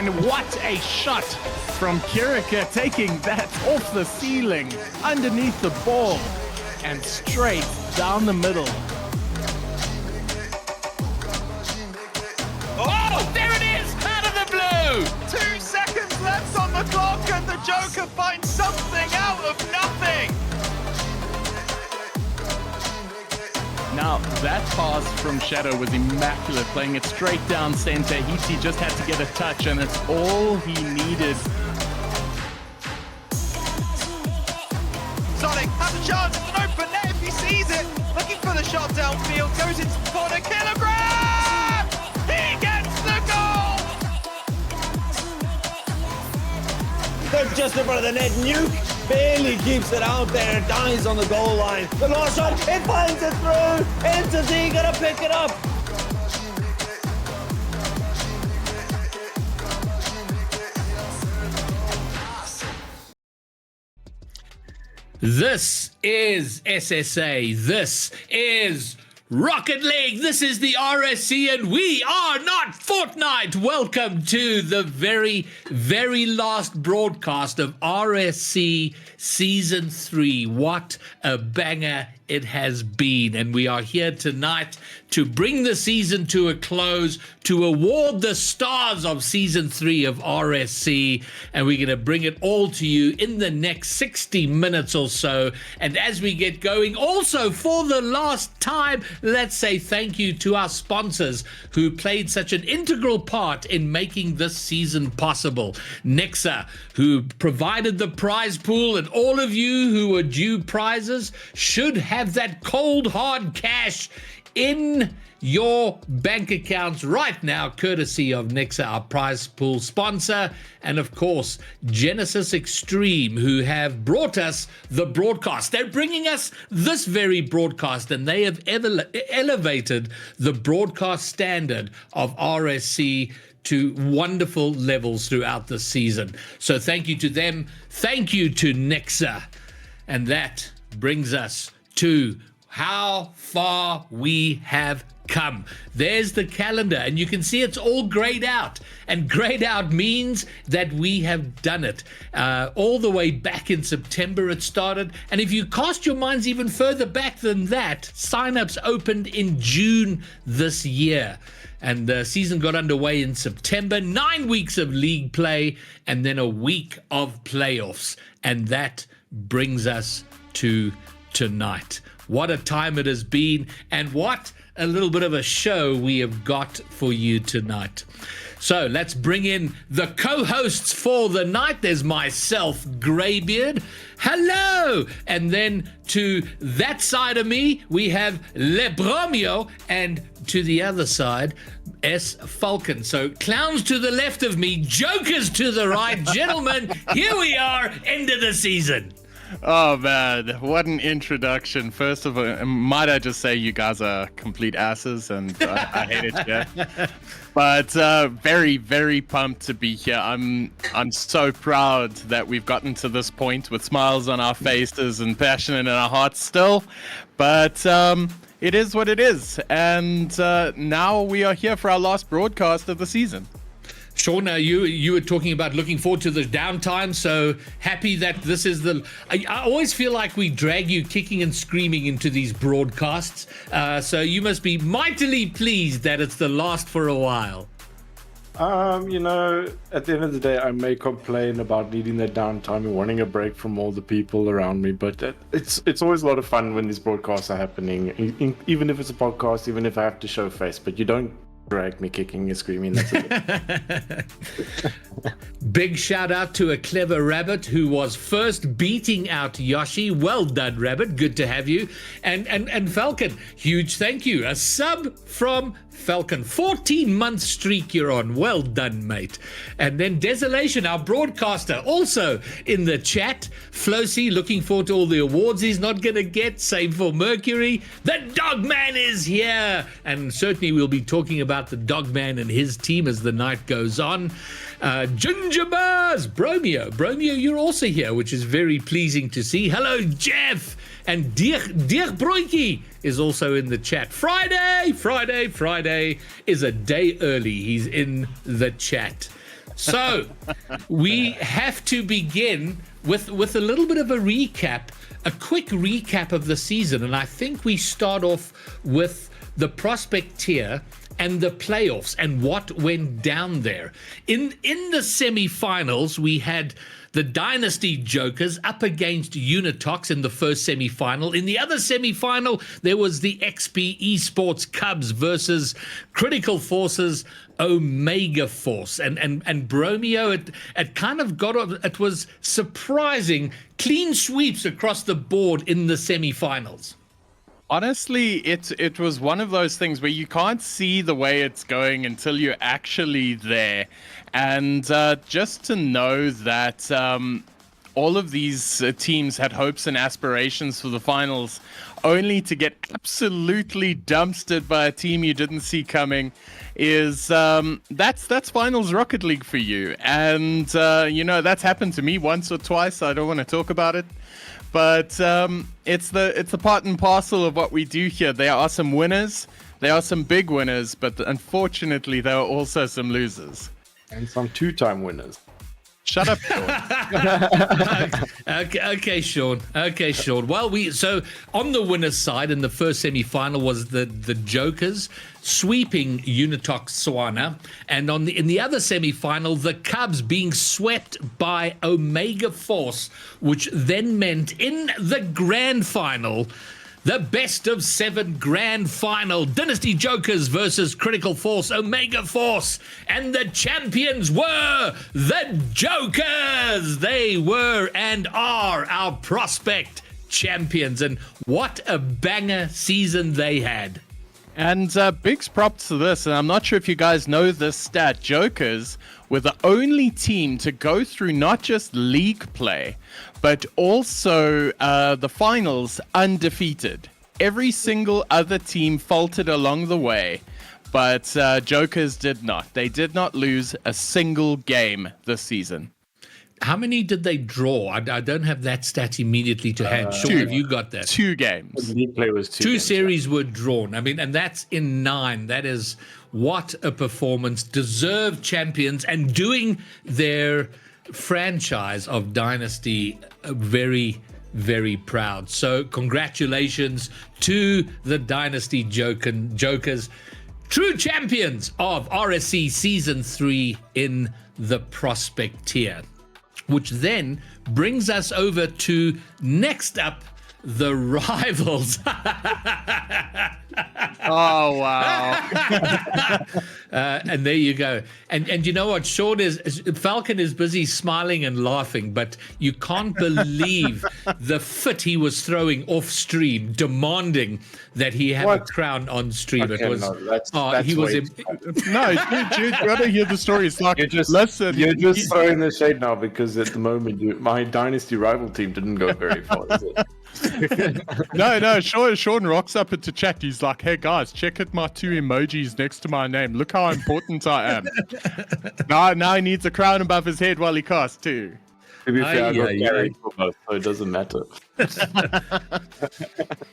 And what a shot from Kirika, taking that off the ceiling, underneath the ball, and straight down the middle. Oh, there it is, out of the blue! 2 seconds left on the clock and the Joker finds something out of nothing! Now, that pass from Shadow was immaculate, playing it straight down center. He just had to get a touch, and it's all he needed. Sonic has a chance, it's an open net if he sees it. Looking for the shot downfield, goes into the corner, Kilogram! He gets the goal! They're just in front of the net. Nuke barely keeps it out there, dies on the goal line. The long shot, it finds it through. Into Z, gonna pick it up. This is SSA. This is Rocket League. This is the RSC, and we are not Fortnite. Welcome to the very, very last broadcast of RSC Season 3. What a banger it has been. And we are here tonight to bring the season to a close, to award the stars of Season 3 of RSC. And we're going to bring it all to you in the next 60 minutes or so. And as we get going, also for the last time, let's say thank you to our sponsors who played such an integral part in making this season possible. Nexa, who provided the prize pool, and all of you who are due prizes should have that cold hard cash in your bank accounts right now, courtesy of Nexa, our prize pool sponsor, and of course Genesis Extreme, who have brought us the broadcast. They're bringing us this very broadcast, and they have elevated the broadcast standard of RSC to wonderful levels throughout the season. So thank you to them. Thank you to Nexa. And that brings us to how far we have come. There's the calendar, and you can see it's all grayed out. And grayed out means that we have done it. All the way back in September it started. And if you cast your minds even further back than that, signups opened in June this year. And the season got underway in September, 9 weeks of league play, and then a week of playoffs. And that brings us to tonight. What a time it has been, and what a little bit of a show we have got for you tonight. So let's bring in the co-hosts for the night. There's myself, Greybeard. Hello! And then to that side of me, we have Le Bromio, and to the other side, S. Falcon. So clowns to the left of me, jokers to the right. Gentlemen, here we are, end of the season. Oh man, what an introduction. First of all, might I just say you guys are complete asses, and I hate it here. But very, very pumped to be here. I'm so proud that we've gotten to this point with smiles on our faces and passion in our hearts still. But it is what it is. And now we are here for our last broadcast of the season. Sean, you were talking about looking forward to the downtime, so happy that this is the... I always feel like we drag you kicking and screaming into these broadcasts, so you must be mightily pleased that it's the last for a while. You know, at the end of the day, I may complain about needing that downtime and wanting a break from all the people around me, but it's always a lot of fun when these broadcasts are happening, even if it's a podcast, even if I have to show face, but you don't drag me kicking and screaming. That's it. Big shout out to a clever rabbit who was first beating out Yoshi. Well done, rabbit. Good to have you. And Falcon, huge thank you. A sub from Falcon. 14-month streak you're on. Well done, mate. And then Desolation, our broadcaster, also in the chat. Flocy, looking forward to all the awards he's not going to get. Same for Mercury. The Dogman is here. And certainly we'll be talking about the Dogman and his team as the night goes on. Ginger Bars, Bromio, you're also here, which is very pleasing to see. Hello, Jeff. And Dirk Broinkie is also in the chat. Friday is a day early. He's in the chat. So we have to begin with a little bit of a recap, a quick recap of the season. And I think we start off with the prospect tier and the playoffs and what went down there. In the semifinals, we had the Dynasty Jokers up against Unitox in the first semifinal. In the other semifinal, there was the XP Esports Cubs versus Critical Force's Omega Force. And Bromeo, it kind of it was surprising, clean sweeps across the board in the semifinals. Honestly, it was one of those things where you can't see the way it's going until you're actually there. And just to know that all of these teams had hopes and aspirations for the finals, only to get absolutely dumpstered by a team you didn't see coming, is that's finals Rocket League for you. And that's happened to me once or twice. I don't want to talk about it. But it's the part and parcel of what we do here. There are some winners, there are some big winners, but unfortunately there are also some losers. And some two-time winners. Shut up, Sean. Okay, Sean. Well, so on the winner's side in the first semi-final was the Jokers sweeping Unitox Swana, and in the other semi-final, the Cubs being swept by Omega Force, which then meant in the grand final, the best of 7 grand final, Dynasty Jokers versus Critical Force Omega Force, and the champions were the Jokers. They were and are our prospect champions, and what a banger season they had. And big props to this, and I'm not sure if you guys know this stat, Jokers were the only team to go through not just league play, but also the finals undefeated. Every single other team faltered along the way, but Jokers did not. They did not lose a single game this season. How many did they draw? I don't have that stat immediately to hand. Sean, have you got that? 2 games. League play was 2 Two games, series were drawn. I mean, and that's in 9. That is what a performance. Deserved champions and doing their franchise of Dynasty very, very proud. So congratulations to the Dynasty Jokers, true champions of RSC Season 3 in the prospect tier. Which then brings us over to next up, the rivals. Oh, wow. And there you go. And you know what? Falcon is busy smiling and laughing, but you can't believe the fit he was throwing off stream, demanding that he have a crown on stream. Okay, it was, that's he was. No, you gotta hear the story. It's like, listen. You're just throwing the shade now because at the moment my Dynasty rival team didn't go very far, is it? No, Sean rocks up into chat. He's like, hey guys, check out my 2 emojis next to my name. Look how important I am. Now he needs a crown above his head while he casts too. To be fair, I got carried for both, so it doesn't matter.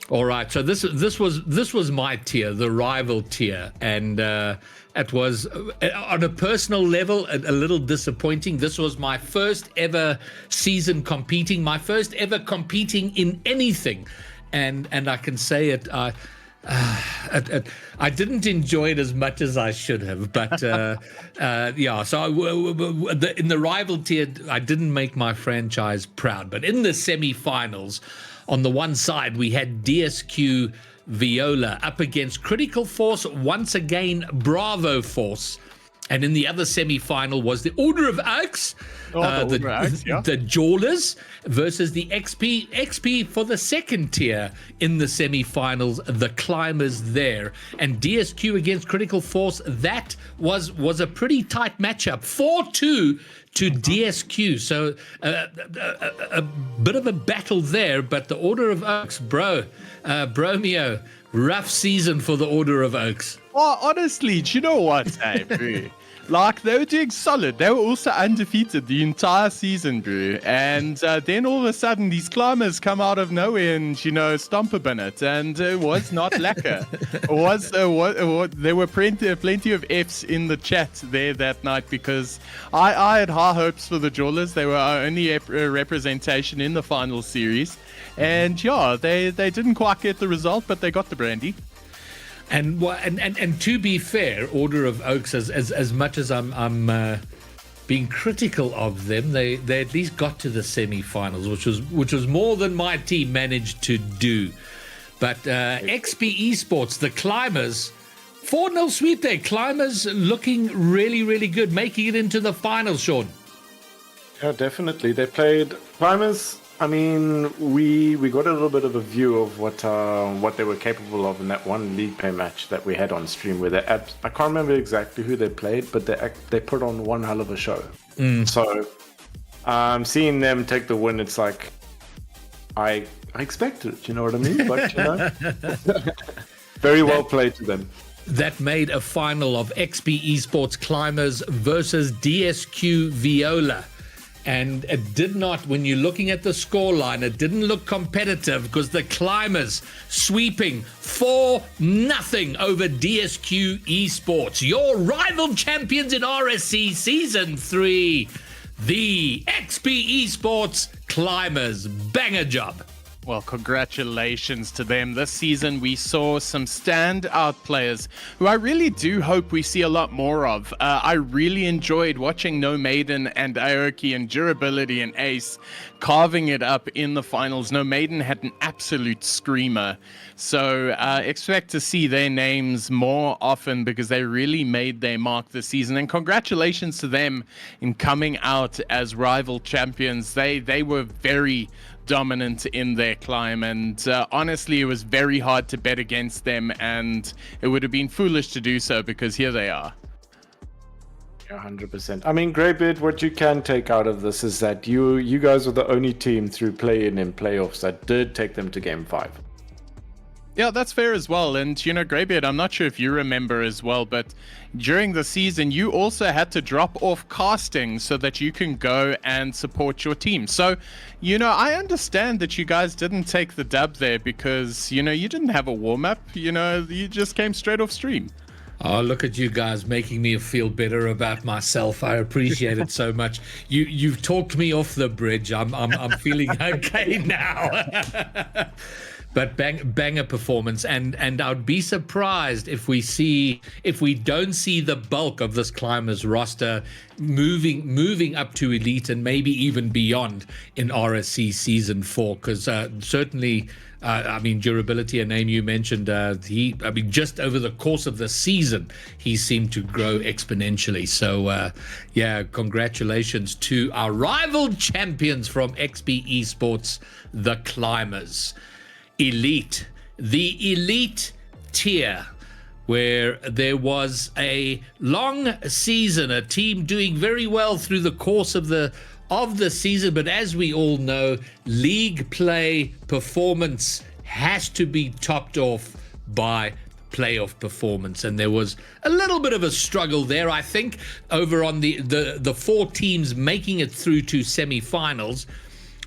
All right, so this was my tier, the rival tier, and it was on a personal level a little disappointing. This was my first ever season competing, my first ever competing in anything, and I can say it. I didn't enjoy it as much as I should have, but yeah. So in the rival tier, I didn't make my franchise proud. But in the semi-finals, on the one side, we had DSQ Viola up against Critical Force, once again Bravo Force. And in the other semi-final was the Order of Oaks, the Jawlers versus the XP for the second tier in the semi-finals, the Climbers there. And DSQ against Critical Force, that was a pretty tight matchup, 4-2 to DSQ. So a bit of a battle there, but the Order of Oaks, Bromeo, rough season for the Order of Oaks. Well, honestly, do you know what, hey, Like, they were doing solid. They were also undefeated the entire season, Drew. And then all of a sudden, these climbers come out of nowhere and, stomp a binnet. And it was not lacquer. There were plenty of Fs in the chat there that night because I had high hopes for the Jawlers. They were our only representation in the final series. And yeah, they didn't quite get the result, but they got the brandy. And to be fair, Order of Oaks, as much as I'm being critical of them, they at least got to the semi-finals, which was more than my team managed to do. But XP Esports, the Climbers, 4-0 sweep there. Climbers looking really, really good, making it into the finals, Sean. Yeah, definitely. They played Climbers. I mean, we got a little bit of a view of what they were capable of in that one league play match that we had on stream. Where I can't remember exactly who they played, but they put on one hell of a show. So, seeing them take the win, it's like I expected it. You know what I mean? But very well played to them. That made a final of XP Esports Climbers versus DSQ Viola. And it did not, when you're looking at the scoreline, it didn't look competitive because the Climbers sweeping 4-0 over DSQ Esports. Your rival champions in RSC Season 3, the XP Esports Climbers. Banger job. Well, congratulations to them. This season, we saw some standout players who I really do hope we see a lot more of. I really enjoyed watching No Maiden and Aoki and Durability and Ace carving it up in the finals. No Maiden had an absolute screamer. So expect to see their names more often because they really made their mark this season. And congratulations to them in coming out as rival champions. They were very dominant in their climb, and honestly, it was very hard to bet against them, and it would have been foolish to do so because here they are. 100%. I mean, Greybeard, what you can take out of this is that you guys are the only team through play-in and playoffs that did take them to Game 5. Yeah, that's fair as well. And, Greybeard, I'm not sure if you remember as well, but during the season, you also had to drop off casting so that you can go and support your team. So, I understand that you guys didn't take the dub there because, you didn't have a warm-up. You just came straight off stream. Oh, look at you guys making me feel better about myself. I appreciate it so much. You've talked me off the bridge. I'm feeling okay now. But banger performance, and I'd be surprised if we don't see the bulk of this Climbers roster moving up to elite and maybe even beyond in RSC Season 4, because certainly, Durability, a name you mentioned, just over the course of the season, he seemed to grow exponentially. So, congratulations to our rival champions from XP Esports, the Climbers. Elite, the elite tier, where there was a long season, a team doing very well through the course of the season, but as we all know, league play performance has to be topped off by playoff performance, and there was a little bit of a struggle there, I think, over on the four teams making it through to semi-finals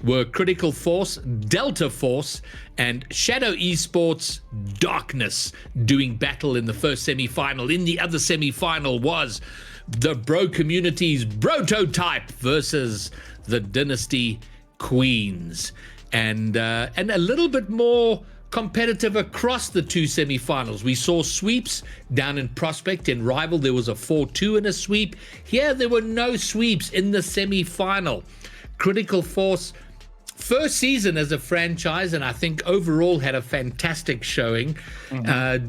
were Critical Force, Delta Force, and Shadow Esports Darkness doing battle in the first semi-final. In the other semi-final was the Bro Community's Prototype versus the Dynasty Queens. And a little bit more competitive across the two semi-finals. We saw sweeps down in Prospect. In Rival, there was a 4-2 and a sweep. Here, there were no sweeps in the semi-final. Critical Force, first season as a franchise, and I think overall had a fantastic showing,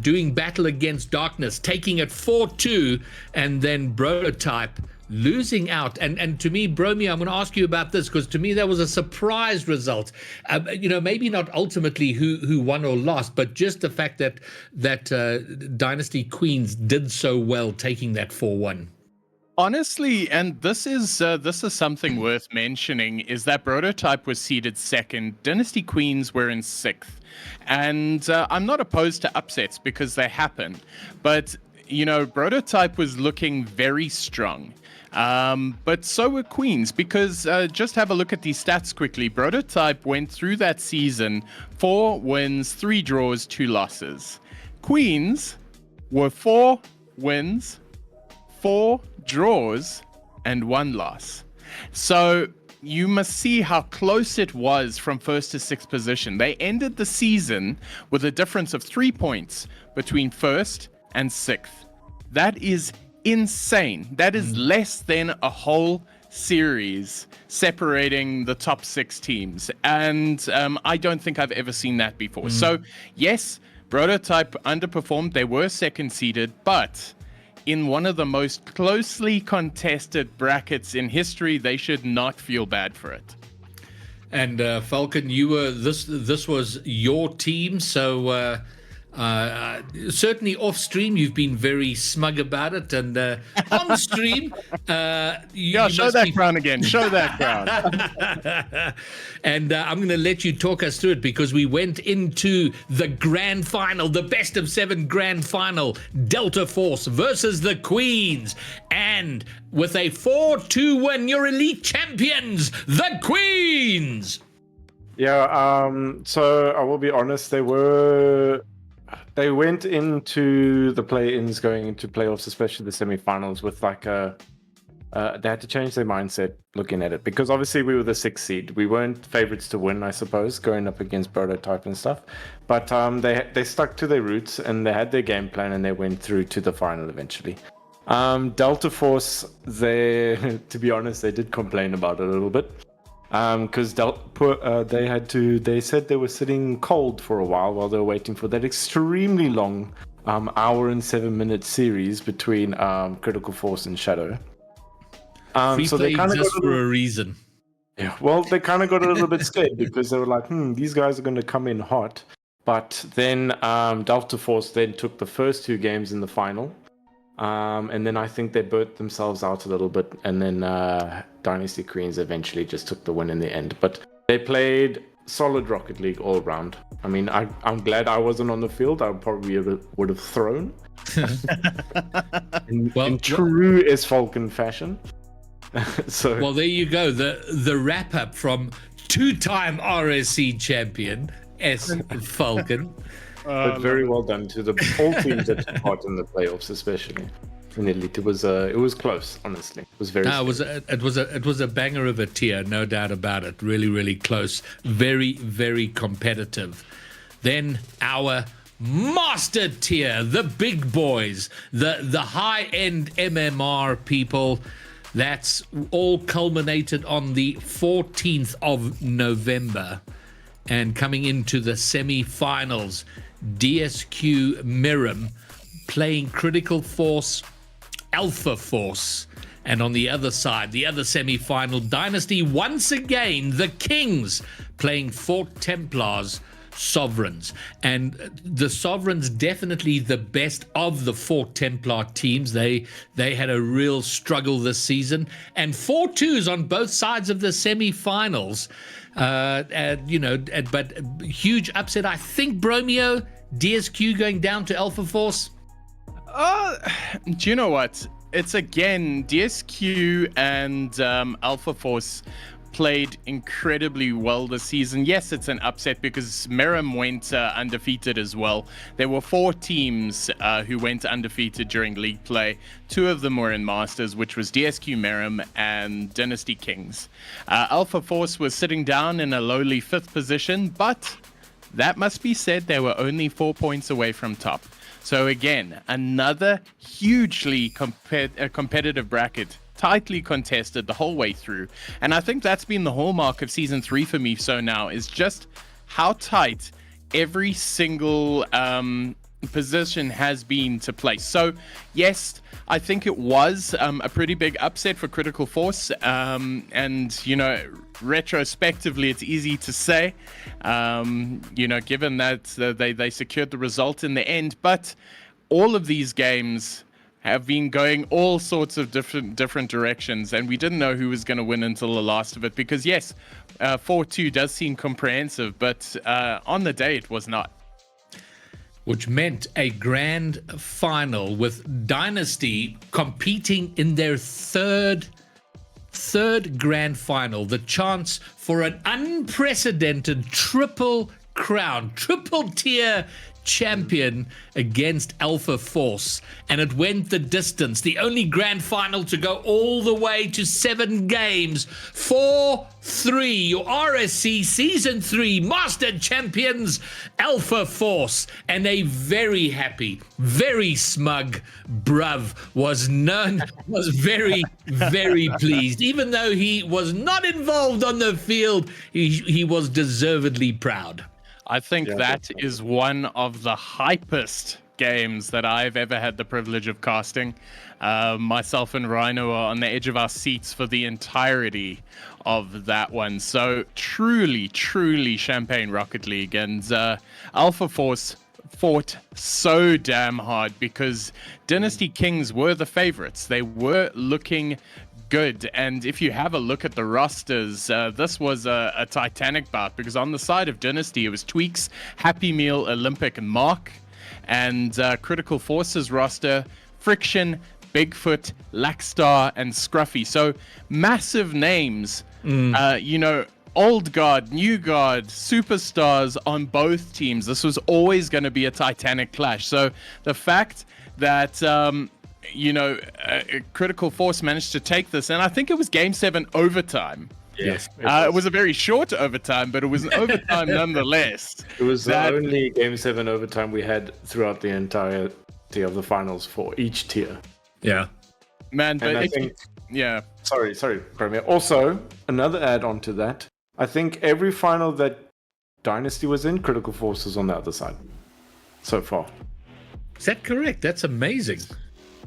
doing battle against Darkness, taking it 4-2, and then Prototype losing out. And to me, Bromeo, I'm going to ask you about this, because to me that was a surprise result. Maybe not ultimately who won or lost, but just the fact that Dynasty Queens did so well, taking that 4-1. Honestly, and this is something worth mentioning, is that Prototype was seeded second, Dynasty Queens were in sixth, and I'm not opposed to upsets because they happen, but Prototype was looking very strong. But so were Queens, because just have a look at these stats quickly. Prototype went through that season 4 wins, 3 draws, 2 losses. Queens were 4 wins, 4 draws, and 1 loss. So you must see how close it was from first to sixth position. They ended the season with a difference of 3 points between first and sixth. That is insane. That is less than a whole series separating the top 6 teams. And I don't think I've ever seen that before. So, yes, Prototype underperformed. They were second seeded, but in one of the most closely contested brackets in history, they should not feel bad for it. And Falcon, you were this was your team, so certainly off stream you've been very smug about it, and on stream, show that crown again. Show that crown. And I'm going to let you talk us through it, because we went into the grand final, the best of 7 grand final, Delta Force versus the Queens, and with a 4-2 win, your elite champions, the Queens. Yeah. So I will be honest. They went into the play-ins, going into playoffs, especially the semi-finals, with they had to change their mindset looking at it, because obviously we were the 6th seed. We weren't favorites to win, I suppose, going up against Prototype and stuff. But they stuck to their roots, and they had their game plan, and they went through to the final eventually. Delta Force, to be honest, they did complain about it a little bit. Because they said they were sitting cold for a while they were waiting for that extremely long hour and 7-minute series between Critical Force and Shadow. So they kind of got for a reason. Yeah, well, they kind of got a little bit scared, because they were like, these guys are going to come in hot. But then Delta Force then took the first 2 games in the final. And then I think they burnt themselves out a little bit, and then Dynasty Queens eventually just took the win in the end. But they played solid Rocket League all round. I mean, I'm glad I wasn't on the field. I probably would have thrown. in true as Falcon fashion. Well, there you go. The wrap up from 2-time RSC champion S Falcon. But very well done to all teams that took part in the playoffs, especially in Elite. It was close, honestly. It was very. It was a banger of a tier, no doubt about it. Really, really close. Very, very competitive. Then our master tier, the big boys, the high end MMR people. That's all culminated on the 14th of November, and coming into the semi-finals. DSQ Miram playing Critical Force, Alpha Force, and on the other side, the other semi-final, Dynasty once again, the Kings playing Fort Templars, Sovereigns. And the Sovereigns definitely the best of the Fort Templar teams. They had a real struggle this season, and 4-2s on both sides of the semi-finals. But huge upset. I think Bromeo, DSQ going down to Alpha Force. Do you know what? It's again DSQ and Alpha Force played incredibly well this season. Yes, it's an upset because Miram went undefeated as well. There were 4 teams who went undefeated during league play. 2 of them were in Masters, which was DSQ Miram and Dynasty Kings. Alpha Force was sitting down in a lowly 5th position, but that must be said, they were only 4 points away from top. So again, another hugely competitive bracket, tightly contested the whole way through. And I think that's been the hallmark of season 3 for me so now, is just how tight every single position has been to place. So yes, I think it was a pretty big upset for Critical Force, and retrospectively it's easy to say, given that they secured the result in the end, but all of these games have been going all sorts of different directions, and we didn't know who was going to win until the last of it, because yes, 4-2 does seem comprehensive, but on the day it was not. which meant a grand final with Dynasty competing in their third grand final, the chance for an unprecedented triple crown, triple tier champion against Alpha Force, and it went the distance. The only grand final to go all the way to 7 games. 4-3, your RSC Season 3 Master Champions, Alpha Force. And a very happy, very smug Bruv was very, very pleased. Even though he was not involved on the field, he was deservedly proud. I think that is one of the hypest games that I've ever had the privilege of casting. Myself and Rhino are on the edge of our seats for the entirety of that one. So truly, truly Champagne Rocket League. And Alpha Force fought so damn hard because Dynasty Kings were the favorites. They were looking good, and if you have a look at the rosters, this was a titanic bout, because on the side of Dynasty it was Tweaks, Happy Meal, Olympic, and Mark, and Critical Forces roster, Friction, Bigfoot, Lackstar, and Scruffy. So massive names, old guard, new guard, superstars on both teams. This was always going to be a titanic clash. So the fact that Critical Force managed to take this, and I think it was Game 7 overtime. Yes. It was a very short overtime, but it was an overtime nonetheless. It was the only Game 7 overtime we had throughout the entirety of the finals for each tier. Yeah. Man, but I think... Yeah. Sorry, Premier. Also, another add-on to that, I think every final that Dynasty was in, Critical Force was on the other side so far. Is that correct? That's amazing.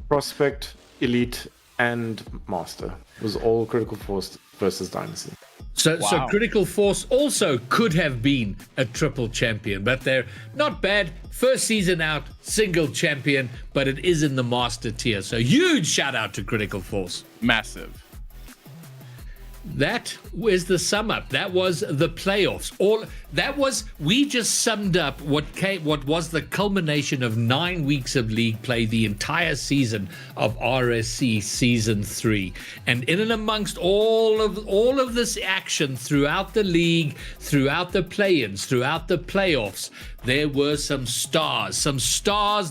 Prospect, Elite, and Master was all Critical Force versus Dynasty. So Critical Force also could have been a triple champion, but they're not bad. First season out, single champion, but it is in the Master tier. So huge shout out to Critical Force. Massive. That was the sum up. That was the playoffs. We just summed up what was the culmination of 9 weeks of league play, the entire season of RSC Season 3. And in and amongst all of this action throughout the league, throughout the play-ins, throughout the playoffs, there were some stars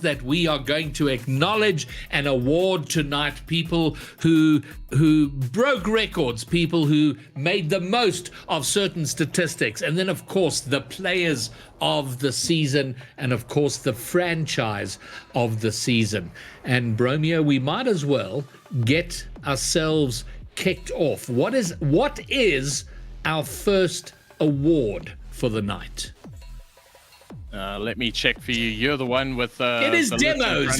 that we are going to acknowledge and award tonight. People who broke records, people who made the most of certain statistics, and then of course the players of the season, and of course the franchise of the season. And Bromeo, we might as well get ourselves kicked off. What is our first award for the night? Let me check for you. You're the one with it is the demos.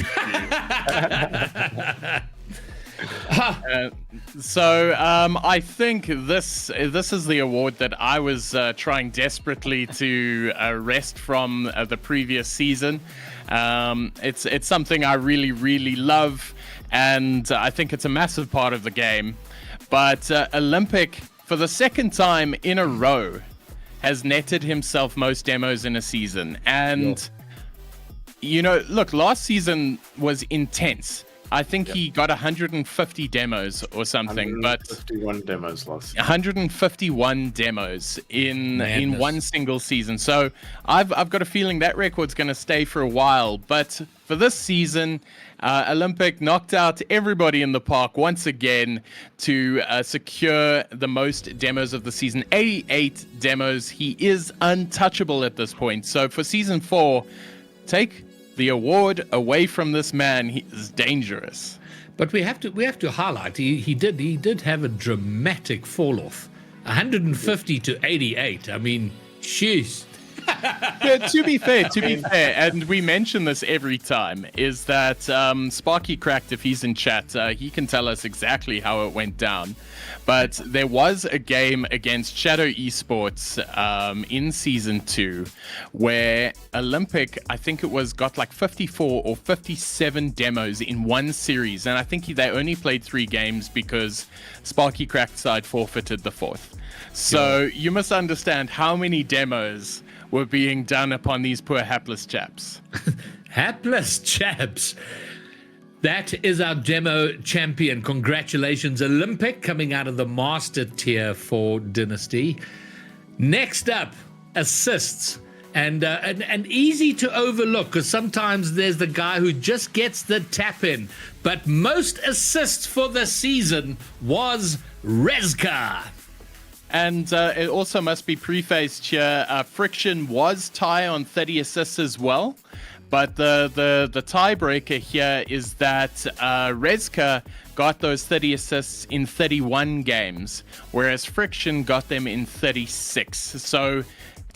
I think this is the award that I was trying desperately to wrest from the previous season. It's something I really, really love, and I think it's a massive part of the game. But Olympic, for the second time in a row, has netted himself most demos in a season. And, look, last season was intense. I think he got 150 demos or something, 151 demos last season. 151 demos in one single season. So I've got a feeling that record's going to stay for a while. But for this season, Olympic knocked out everybody in the park once again to secure the most demos of the season. 88 demos. He is untouchable at this point. So for season 4, take the award away from this man. He is dangerous. But we have to highlight he did have a dramatic fall off. 150 to 88. I mean, jeez. Yeah, to be fair, and we mention this every time, is that Sparky Cracked, if he's in chat, he can tell us exactly how it went down. But there was a game against Shadow Esports in Season 2 where Olympic, I think it was, got like 54 or 57 demos in one series. And I think they only played 3 games because Sparky Cracked side forfeited the 4th. So you must understand how many demos were being done upon these poor hapless chaps. Hapless chaps. That is our demo champion. Congratulations, Olympic, coming out of the master tier for Dynasty. Next up, assists. And easy to overlook, because sometimes there's the guy who just gets the tap in. But most assists for the season was Rezka. And it also must be prefaced here, Friction was tie on 30 assists as well. But the tiebreaker here is that Rezka got those 30 assists in 31 games, whereas Friction got them in 36. So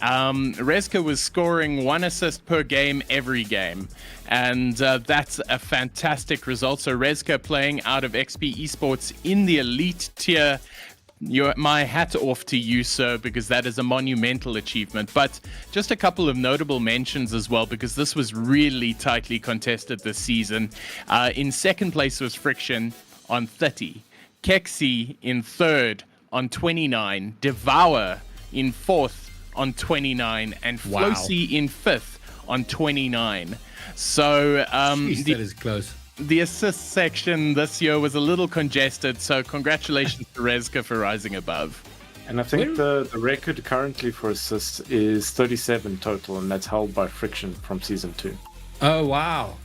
Rezka was scoring 1 assist per game every game. And that's a fantastic result. So Rezka playing out of XP Esports in the elite tier. My hat off to you, sir, because that is a monumental achievement. But just a couple of notable mentions as well, because this was really tightly contested this season. In second place was Friction on 30. Kexi in third on 29. Devour in fourth on 29. And Flosi in fifth on 29. So Jeez, that is close. The assist section this year was a little congested, so congratulations to Rezka for rising above. And I think the record currently for assists is 37 total, and that's held by Friction from season 2. Oh wow,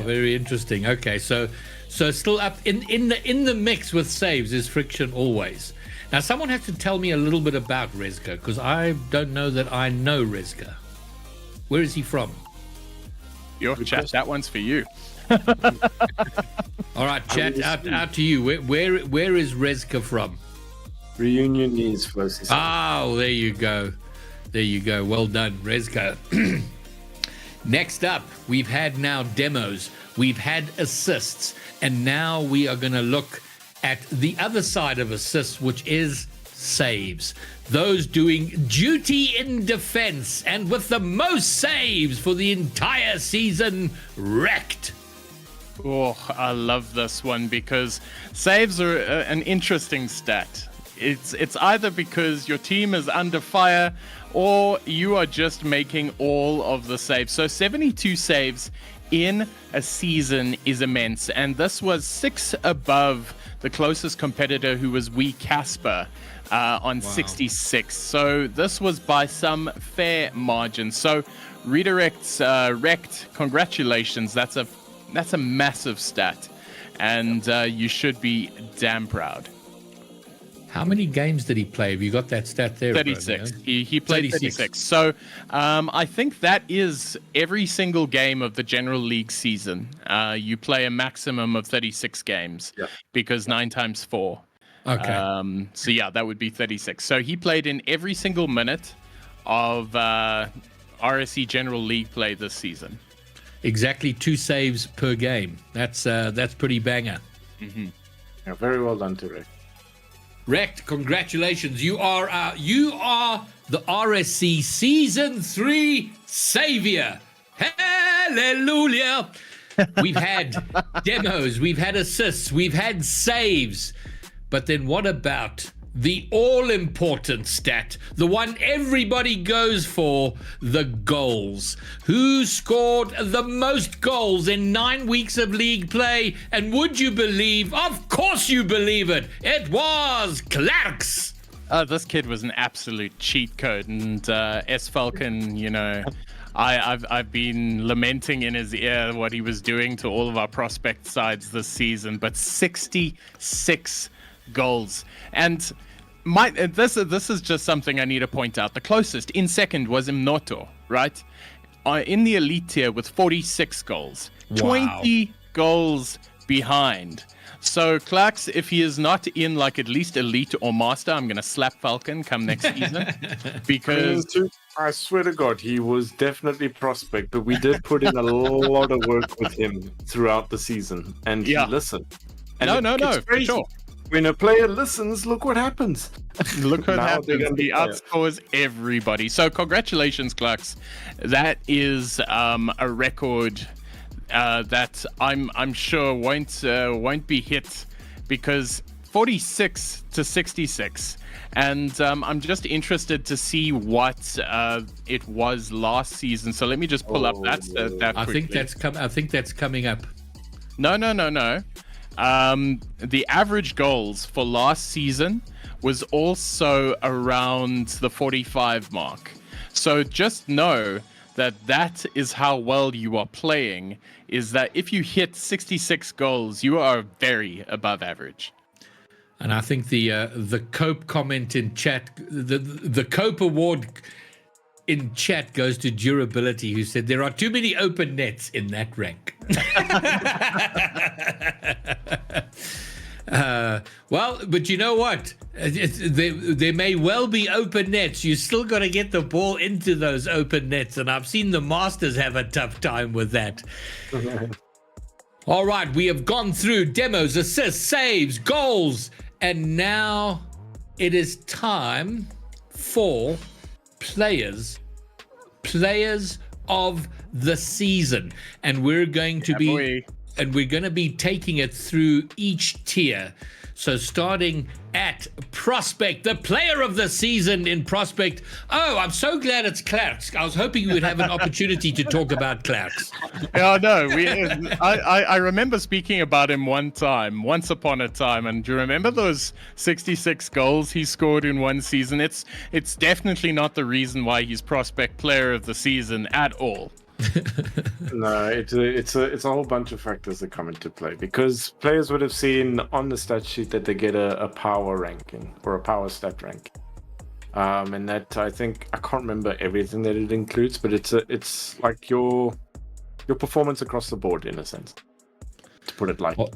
very interesting. Okay, so still up in the mix with saves is Friction always. Now someone has to tell me a little bit about Rezka, because I don't know that I know Rezka. Where is he from? Your chat, that one's for you. All right, chat out to you. Where is Rezka from? Reunion is Flosi. Oh, there you go. Well done, Rezka. Next up, we've had now demos, we've had assists, and now we are going to look at the other side of assists, which is saves. Those doing duty in defense, and with the most saves for the entire season, Wrecked. Oh, I love this one because saves are an interesting stat. It's either because your team is under fire or you are just making all of the saves. So 72 saves in a season is immense. And this was 6 above the closest competitor, who was Casper, on 66. So this was by some fair margin. So Redirect's Wrecked, congratulations. That's a massive stat, and you should be damn proud. How many games did he play? Have you got that stat there? 36. He played 36. So I think that is every single game of the General League season. You play a maximum of 36 games because 9 times 4. Okay. So yeah, that would be 36. So he played in every single minute of RSC General League play this season. Exactly 2 saves per game. That's pretty banger. Mm-hmm. Yeah, very well done to Rick. Wrecked, congratulations. You are the RSC Season 3 Savior. Hallelujah. We've had demos, we've had assists, we've had saves. But then what about the all-important stat, the one everybody goes for, the goals? Who scored the most goals in 9 weeks of league play? And would you believe, of course you believe it was Clarks. This kid was an absolute cheat code, and S Falcon, you know, I've been lamenting in his ear what he was doing to all of our prospect sides this season, but 66 goals. And this is just something I need to point out. The closest in second was Mnoto, right? In the elite tier with 46 goals. Wow. 20 goals behind. So Clarks, if he is not in like at least elite or master, I'm going to slap Falcon come next season. Because I swear to God, he was definitely prospect, but we did put in a lot of work with him throughout the season, and he listened. And no, for sure. When a player listens, look what happens. Look what happens. He outscores everybody. So congratulations, Clarks. That is a record that I'm sure won't be hit, because 46 to 66. And I'm just interested to see what it was last season. So let me just pull up that I quickly. think that's coming up. No. The average goals for last season was also around the 45 mark. So just know that is how well you are playing, is that if you hit 66 goals, you are very above average. And I think the Cope comment in chat, the Cope award in chat goes to Durability, who said there are too many open nets in that rank. Well, but you know what? There may well be open nets. You still got to get the ball into those open nets, and I've seen the Masters have a tough time with that. All right, we have gone through demos, assists, saves, goals, and now it is time for players of the season, and we're going to be taking it through each tier. So starting at Prospect, the player of the season in Prospect. Oh, I'm so glad it's Clarks. I was hoping we would have an opportunity to talk about Clarks. Yeah, no, I remember speaking about him once upon a time, and do you remember those 66 goals he scored in one season? It's definitely not the reason why he's Prospect player of the season at all. No, it's a whole bunch of factors that come into play, because players would have seen on the stat sheet that they get a power ranking or a power stat ranking, and that I can't remember everything that it includes, but it's like your performance across the board, in a sense, to put it lightly.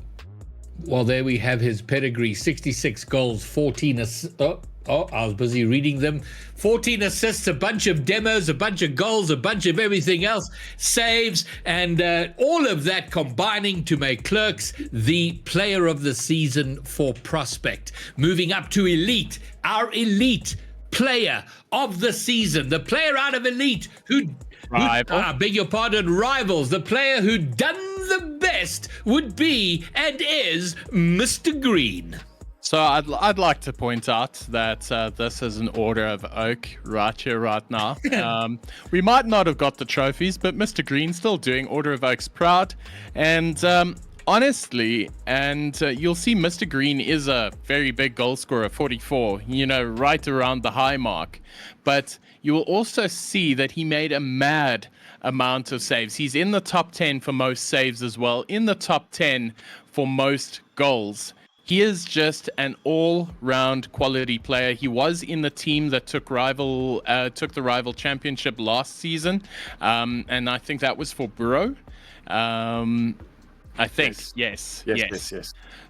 Well, there we have his pedigree: 66 goals, 14 assists. I was busy reading them. 14 assists, a bunch of demos, a bunch of goals, a bunch of everything else, saves, and all of that combining to make Clerks the player of the season for Prospect. Moving up to Elite, our Elite player of the season, the player out of Elite I beg your pardon, Rivals, the player who done the best would be and is Mr. Green. So I'd like to point out that this is an Order of Oak right here, right now. We might not have got the trophies, but Mr. Green's still doing Order of Oaks proud. And honestly, you'll see Mr. Green is a very big goal scorer, 44, right around the high mark. But you will also see that he made a mad amount of saves. He's in the top 10 for most saves as well, in the top 10 for most goals. He is just an all-round quality player. He was in the team that took the rival championship last season, and I think that was for Burrow. I think yes.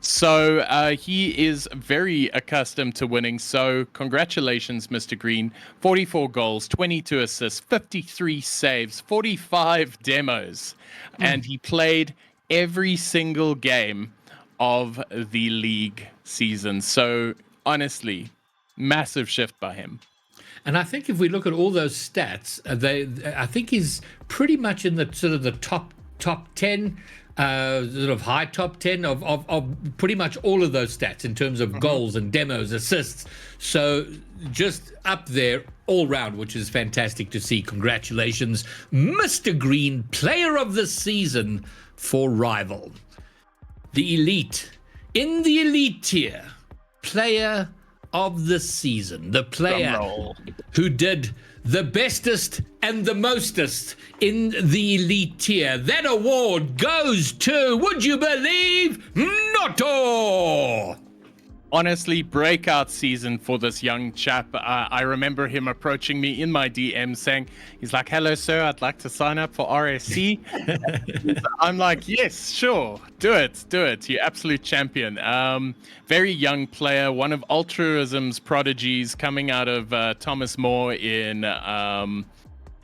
So he is very accustomed to winning. So congratulations, Mr. Green. 44 goals, 22 assists, 53 saves, 45 demos, and he played every single game of the league season. So honestly, massive shift by him. And I think if we look at all those stats, I think he's pretty much in the sort of the top 10, sort of high top 10 of pretty much all of those stats in terms of goals and demos, assists. So just up there all round, which is fantastic to see. Congratulations, Mr. Green, player of the season for Rival. The Elite, in the Elite tier, player of the season, the player who did the bestest and the mostest in the Elite tier. That award goes to, would you believe, Noto! Honestly, breakout season for this young chap. I remember him approaching me in my DM saying, he's like, hello, sir, I'd like to sign up for RSC. I'm like, yes, sure, do it. You absolute champion. Very young player, one of Altruism's prodigies coming out of Thomas More in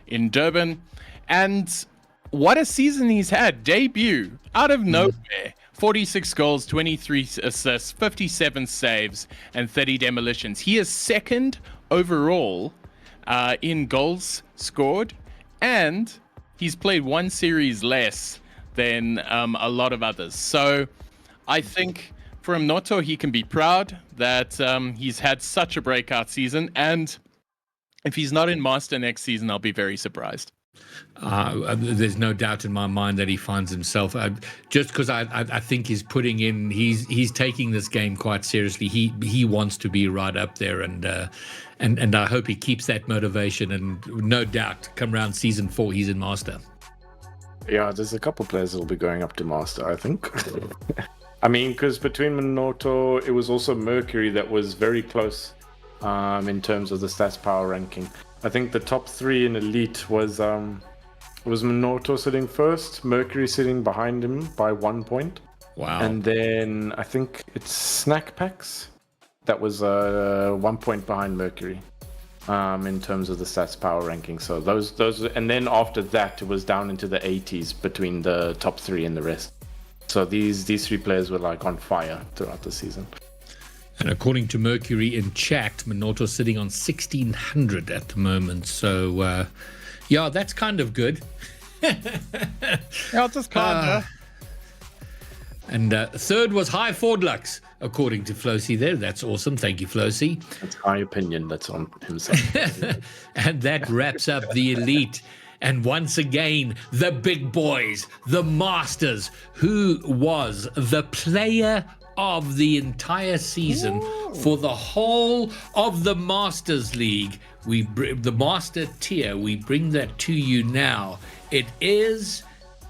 Durban. And what a season he's had. Debut out of nowhere. 46 goals, 23 assists, 57 saves, and 30 demolitions. He is second overall in goals scored, and he's played one series less than a lot of others. So I think for Mnoto, he can be proud that he's had such a breakout season, and if he's not in Master next season, I'll be very surprised. There's no doubt in my mind that he finds himself just because I think he's putting in he's taking this game quite seriously. He wants to be right up there, and I hope he keeps that motivation. And no doubt, come around season 4, he's in Master. Yeah, there's a couple players that'll be going up to Master, I think. I mean, because between Minoto, it was also Mercury that was very close in terms of the stats power ranking. I think the top 3 in Elite was Minoto sitting first, Mercury sitting behind him by 1 point. Wow. And then I think it's Snack Packs that was 1 point behind Mercury in terms of the stats power ranking. So those, and then after that, it was down into the 80s between the top 3 and the rest. So these 3 players were like on fire throughout the season. And according to Mercury in chat, Minoto sitting on 1600 at the moment. So, yeah, that's kind of good. Yeah, just kinda. And third was High Ford Lux, according to Flocy there. That's awesome. Thank you, Flocy. That's high opinion that's on himself. And that wraps up the Elite. And once again, the big boys, the Masters, who was the player of the entire season for the whole of the Masters League. The Master tier, we bring that to you now. It was,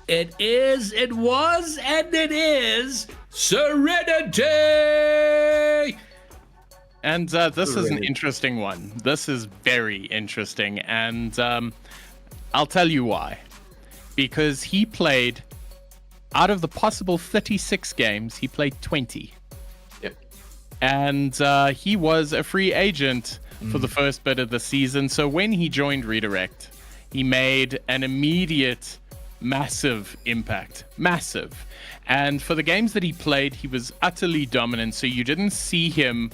and it is Serenity! And this is an interesting one. This is very interesting, and I'll tell you why. Because he played, out of the possible 36 games, he played 20. Yep. And he was a free agent for the first bit of the season. So when he joined Redirect, he made an immediate massive impact. Massive. And for the games that he played, he was utterly dominant. So you didn't see him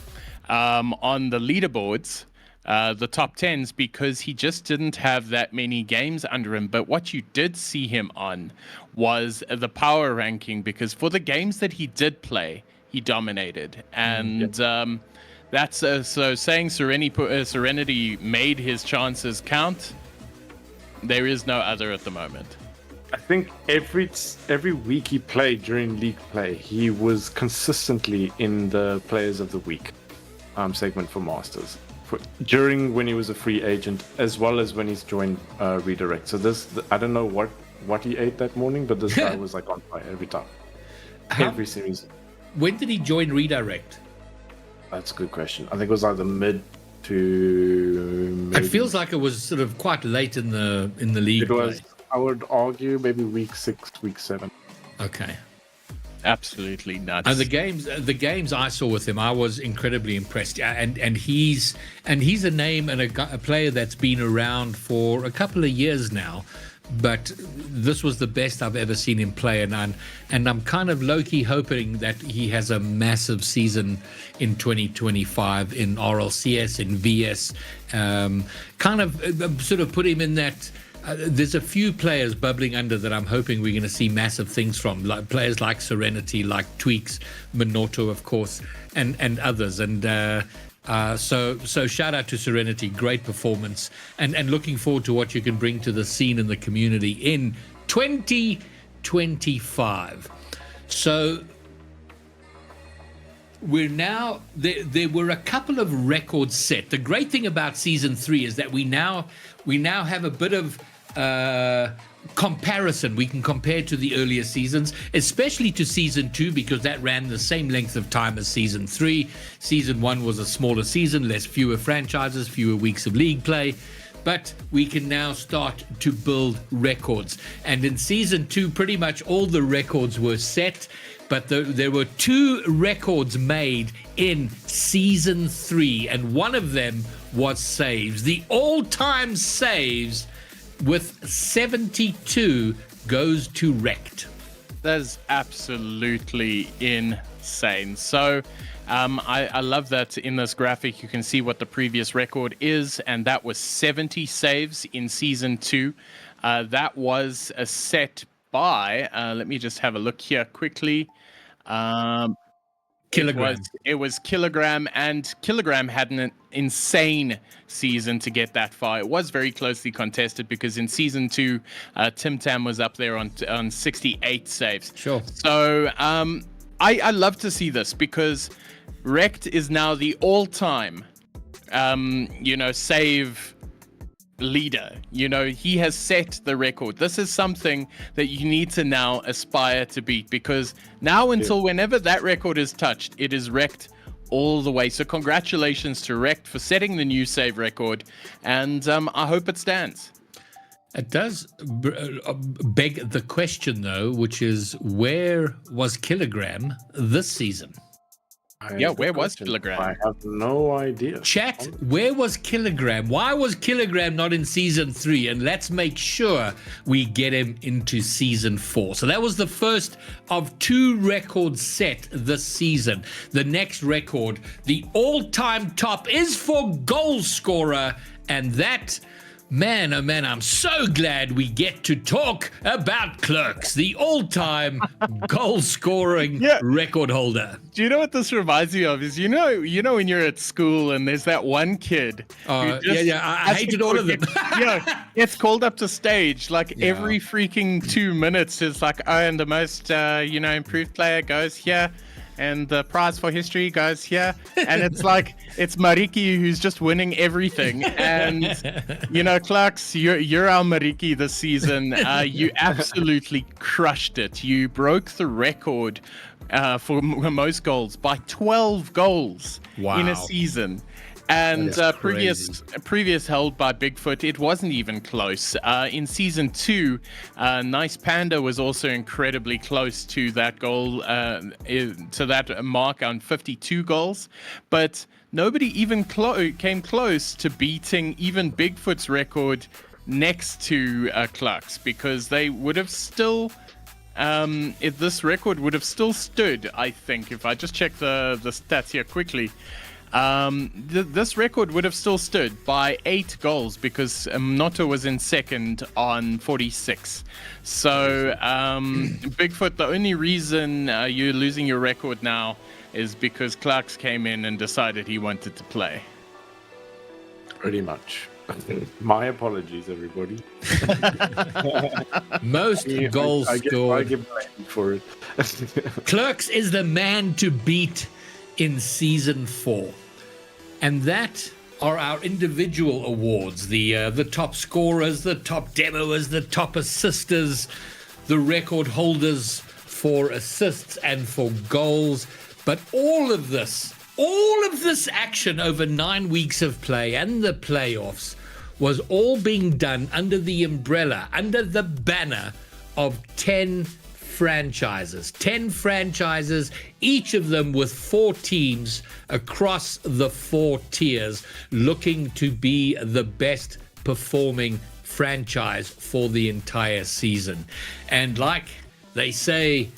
on the leaderboards, the top 10s, because he just didn't have that many games under him. But what you did see him on was the power ranking, because for the games that he did play, he dominated. And that's so saying Serenity made his chances count. There is no other at the moment. I think every week he played during league play, he was consistently in the Players of the Week segment for Masters. During when he was a free agent, as well as when he's joined Redirect. So I don't know what he ate that morning, but this guy was like on fire every time, every series. When did he join Redirect? That's a good question. I think it was either mid to. Maybe. It feels like it was sort of quite late in the league. It was. I would argue maybe week 6, week 7. Okay. Absolutely nuts. And the games I saw with him, I was incredibly impressed. And he's a name and a player that's been around for a couple of years now. But this was the best I've ever seen him play, and I'm kind of low-key hoping that he has a massive season in 2025 in RLCS, in VS, kind of sort of put him in that. There's a few players bubbling under that I'm hoping we're going to see massive things from, like players like Serenity, like Tweaks, Minoto, of course, and others. And so shout out to Serenity, great performance, and looking forward to what you can bring to the scene and the community in 2025. So we're now there were a couple of records set. The great thing about season 3 is that we now have a bit of comparison. We can compare to the earlier seasons, especially to season 2, because that ran the same length of time as season 3. Season 1 was a smaller season, fewer franchises, fewer weeks of league play, but we can now start to build records. And in season 2, pretty much all the records were set, but there were 2 records made in season 3, and one of them was saves. The all-time saves with 72 goes to Rect. That is absolutely insane. So I love that in this graphic you can see what the previous record is, and that was 70 saves in season 2. That was a set by, let me just have a look here quickly. Kilogram. It was Kilogram, and Kilogram had an insane season to get that far. It was very closely contested because in season 2, Tim Tam was up there on 68 saves. Sure. So I love to see this because Rekt is now the all-time, save leader. He has set the record. This is something that you need to now aspire to beat, because now until whenever that record is touched, it is Rekt all the way. So congratulations to Rekt for setting the new save record, and I hope it stands. It does beg the question, though, which is, where was Kilogram this season? Where was Kilogram? I have no idea. Chat, where was Kilogram? Why was Kilogram not in season 3? And let's make sure we get him into season 4. So that was the first of 2 records set this season. The next record, the all-time top, is for goal scorer, and that... Man, oh man, I'm so glad we get to talk about Clerks, the all-time goal-scoring record holder. Do you know what this reminds me of? Is you know when you're at school and there's that one kid. I hated all of them. Gets called up to stage every freaking 2 minutes. Is like, and the most improved player goes here. And the prize for history goes here. And it's like, it's Mariki who's just winning everything. And, Clarks, you're our Mariki this season. You absolutely crushed it. You broke the record for most goals by 12 goals in a season. And previous held by Bigfoot, it wasn't even close. In season 2, Nice Panda was also incredibly close to that goal, to that mark on 52 goals. But nobody even came close to beating even Bigfoot's record next to Clark's, because they would have still... this record would have still stood, I think, if I just check the stats here quickly. This record would have still stood by 8 goals because Noto was in second on 46. So, Bigfoot, the only reason you're losing your record now is because Clarks came in and decided he wanted to play. Pretty much. My apologies, everybody. Most goals scored. I get blamed for it. Clerks is the man to beat in season 4, and that are our individual awards, the top scorers, the top demoers, the top assisters, the record holders for assists and for goals. But all of this action over 9 weeks of play and the playoffs was all being done under the umbrella, under the banner of 10 franchises. 10 franchises, each of them with 4 teams across the 4 tiers, looking to be the best performing franchise for the entire season. And like they say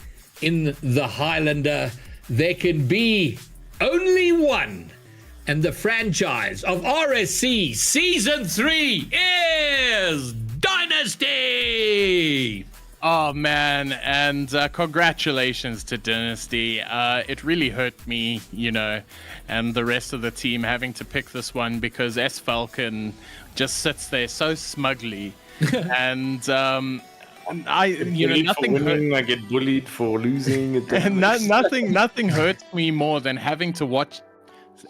in the Highlander, there can be only one. And the franchise of RSC Season 3 is Dynasty! Oh, man, and congratulations to Dynasty. It really hurt me, and the rest of the team having to pick this one because S. Falcon just sits there so smugly. And nothing winning, I get bullied for losing. And nothing hurts me more than having to watch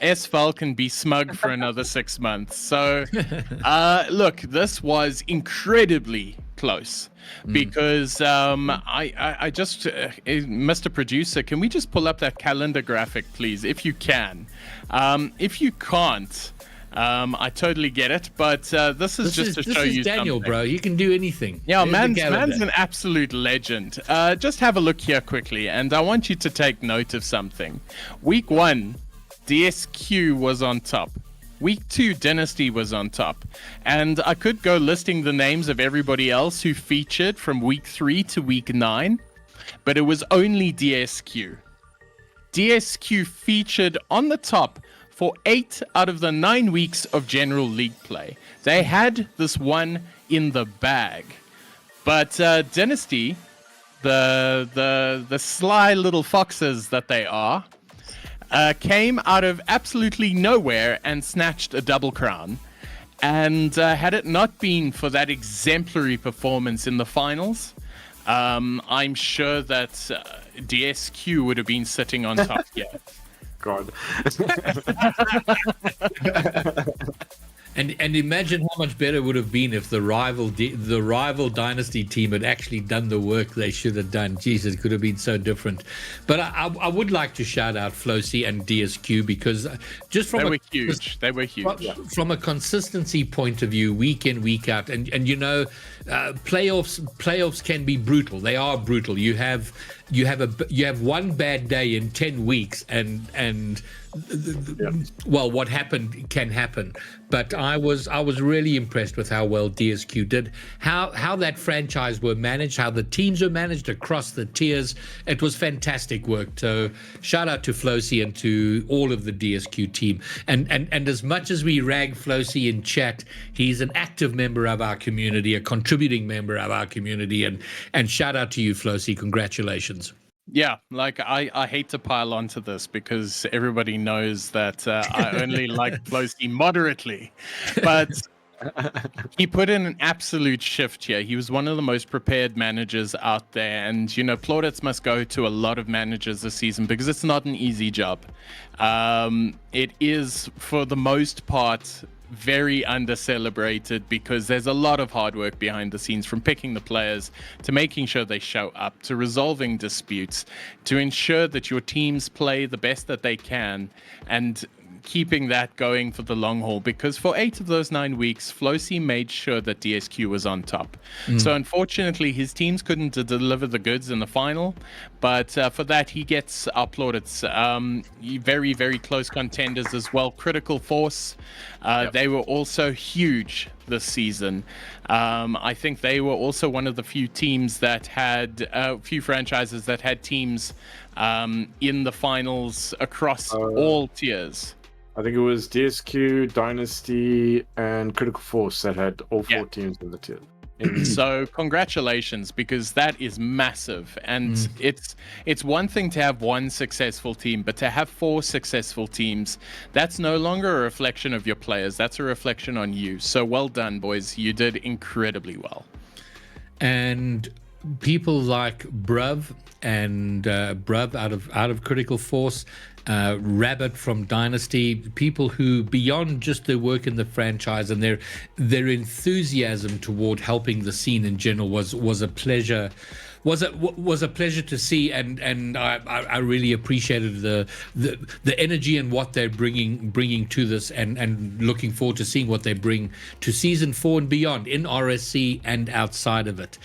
S. Falcon be smug for another 6 months. So, look, this was incredibly close because I just, Mr. Producer, can we just pull up that calendar graphic, please, if you can? If you can't, I totally get it, but this is just to show you Daniel, something. bro. You can do anything. Yeah, man's an absolute legend. Just have a look here quickly, and I want you to take note of something. Week 1, DSQ was on top. Week 2, Dynasty was on top. And I could go listing the names of everybody else who featured from week 3 to week 9, but it was only DSQ. DSQ featured on the top for 8 out of the 9 weeks of General League play. They had this one in the bag. But Dynasty, the sly little foxes that they are, came out of absolutely nowhere and snatched a double crown. And had it not been for that exemplary performance in the finals, I'm sure that DSQ would have been sitting on top here. God. And imagine how much better it would have been if the rival dynasty team had actually done the work they should have done. Jesus, it could have been so different. But I would like to shout out Flosi and DSQ because just from They were huge. From a consistency point of view, week in, week out, and playoffs can be brutal. They are brutal. You have one bad day in 10 weeks, and well, what happened can happen. But I was really impressed with how well DSQ did, how that franchise were managed, how the teams were managed across the tiers. It was fantastic work. So shout out to Flosi and to all of the DSQ team. And as much as we rag Flosi in chat, he's an active member of our community, a contributing member of our community. And shout out to you, Flosi. Congratulations. Yeah, like I hate to pile onto this because everybody knows that I only like Flosi moderately, but he put in an absolute shift here. He was one of the most prepared managers out there, and plaudits must go to a lot of managers this season because it's not an easy job. It is, for the most part, very under-celebrated because there's a lot of hard work behind the scenes, from picking the players to making sure they show up, to resolving disputes, to ensure that your teams play the best that they can, and keeping that going for the long haul, because for 8 of those 9 weeks, Flosi made sure that DSQ was on top. So unfortunately, his teams couldn't deliver the goods in the final, but for that, he gets our plaudits. Very, very close contenders as well. Critical Force, they were also huge this season. I think they were also one of the few teams that had, few franchises that had teams in the finals across all tiers. I think it was DSQ, Dynasty, and Critical Force that had all 4 teams in the tier. So congratulations, because that is massive. And it's one thing to have one successful team, but to have 4 successful teams, that's no longer a reflection of your players. That's a reflection on you. So well done, boys. You did incredibly well. And people like Bruv and Bruv out of Critical Force, Rabbit from Dynasty, people who, beyond just their work in the franchise and their enthusiasm toward helping the scene in general was a pleasure. Was a pleasure to see, and I really appreciated the energy and what they're bringing to this, and looking forward to seeing what they bring to season 4 and beyond in RSC and outside of it.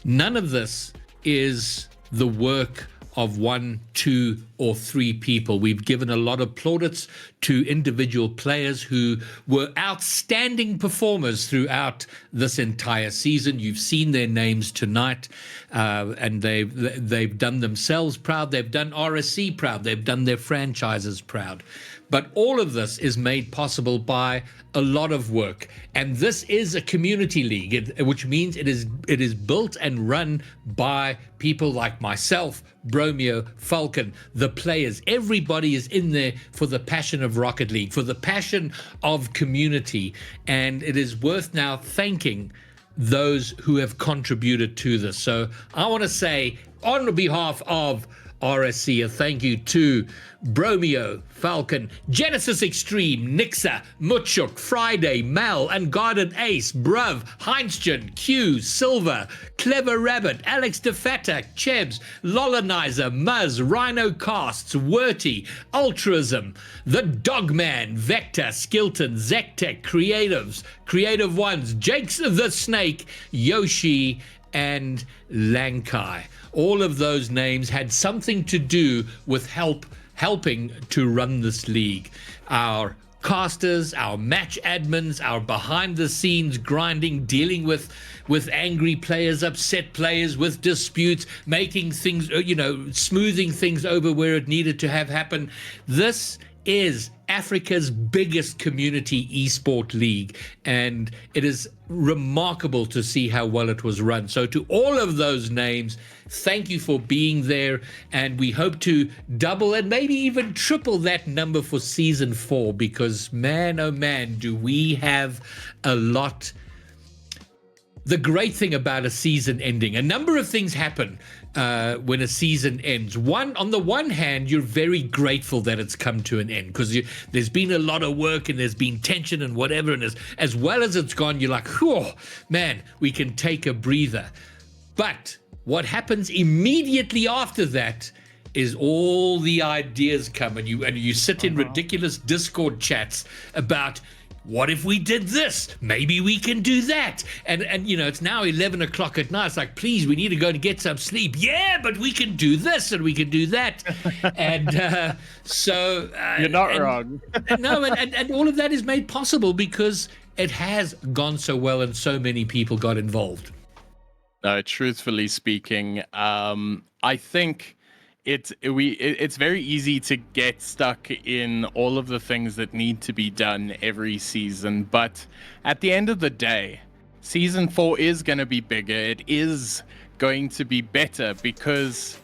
None of this is the work of 1, 2, or 3 people. We've given a lot of plaudits to individual players who were outstanding performers throughout this entire season. You've seen their names tonight, and they've done themselves proud. They've done RSC proud. They've done their franchises proud. But all of this is made possible by a lot of work. And this is a community league, which means it is built and run by people like myself, Bromeo, Falcon, the players. Everybody is in there for the passion of Rocket League, for the passion of community. And it is worth now thanking those who have contributed to this. So I want to say, on behalf of RSC, a thank you to Bromeo, Falcon, Genesis Extreme, Nixa, Mutchuk, Friday, Mal, and Garden Ace, Bruv, Heinzchen, Q, Silver, Clever Rabbit, Alex DeFatta, Chebs, Lolanizer, Muzz, Rhino Casts, Werty, Ultrasm, The Dogman, Vector, Skilton, Zektech, Creatives, Creative Ones, Jakes the Snake, Yoshi, and Lankai. All of those names had something to do with helping to run this league. Our casters, our match admins, our behind the scenes grinding, dealing with angry players, upset players, with disputes, making things, smoothing things over where it needed to have happen. This is Africa's biggest community esport league, and it is remarkable to see how well it was run. So to all of those names, Thank you for being there, and we hope to double and maybe even triple that number for season 4, because man, oh man, do we have a lot. The great thing about a season ending, a number of things happen when a season ends. On the one hand, you're very grateful that it's come to an end, because there's been a lot of work and there's been tension and whatever, and as well as it's gone, you're like, oh man, we can take a breather. But what happens immediately after that is all the ideas come, and you sit in ridiculous Discord chats about, what if we did this? Maybe we can do that. And it's now 11 o'clock at night. It's like, please, we need to go and get some sleep. Yeah, but we can do this and we can do that. And so... You're not wrong. No, and all of that is made possible because it has gone so well and so many people got involved. No, truthfully speaking, I think... It's very easy to get stuck in all of the things that need to be done every season, but at the end of the day, season 4 is going to be bigger. It is going to be better, because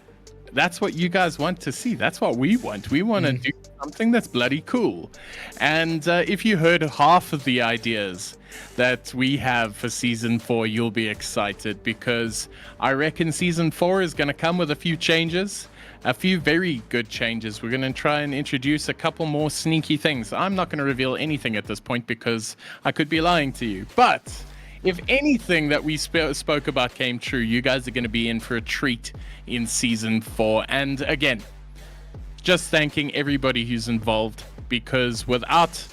that's what you guys want to see. That's what we want. We want to do something that's bloody cool. And if you heard half of the ideas that we have for season 4, you'll be excited, because I reckon season 4 is going to come with a few changes. A few very good changes. We're going to try and introduce a couple more sneaky things. I'm not going to reveal anything at this point because I could be lying to you. But if anything that we spoke about came true, you guys are going to be in for a treat in season 4. And again, just thanking everybody who's involved, because without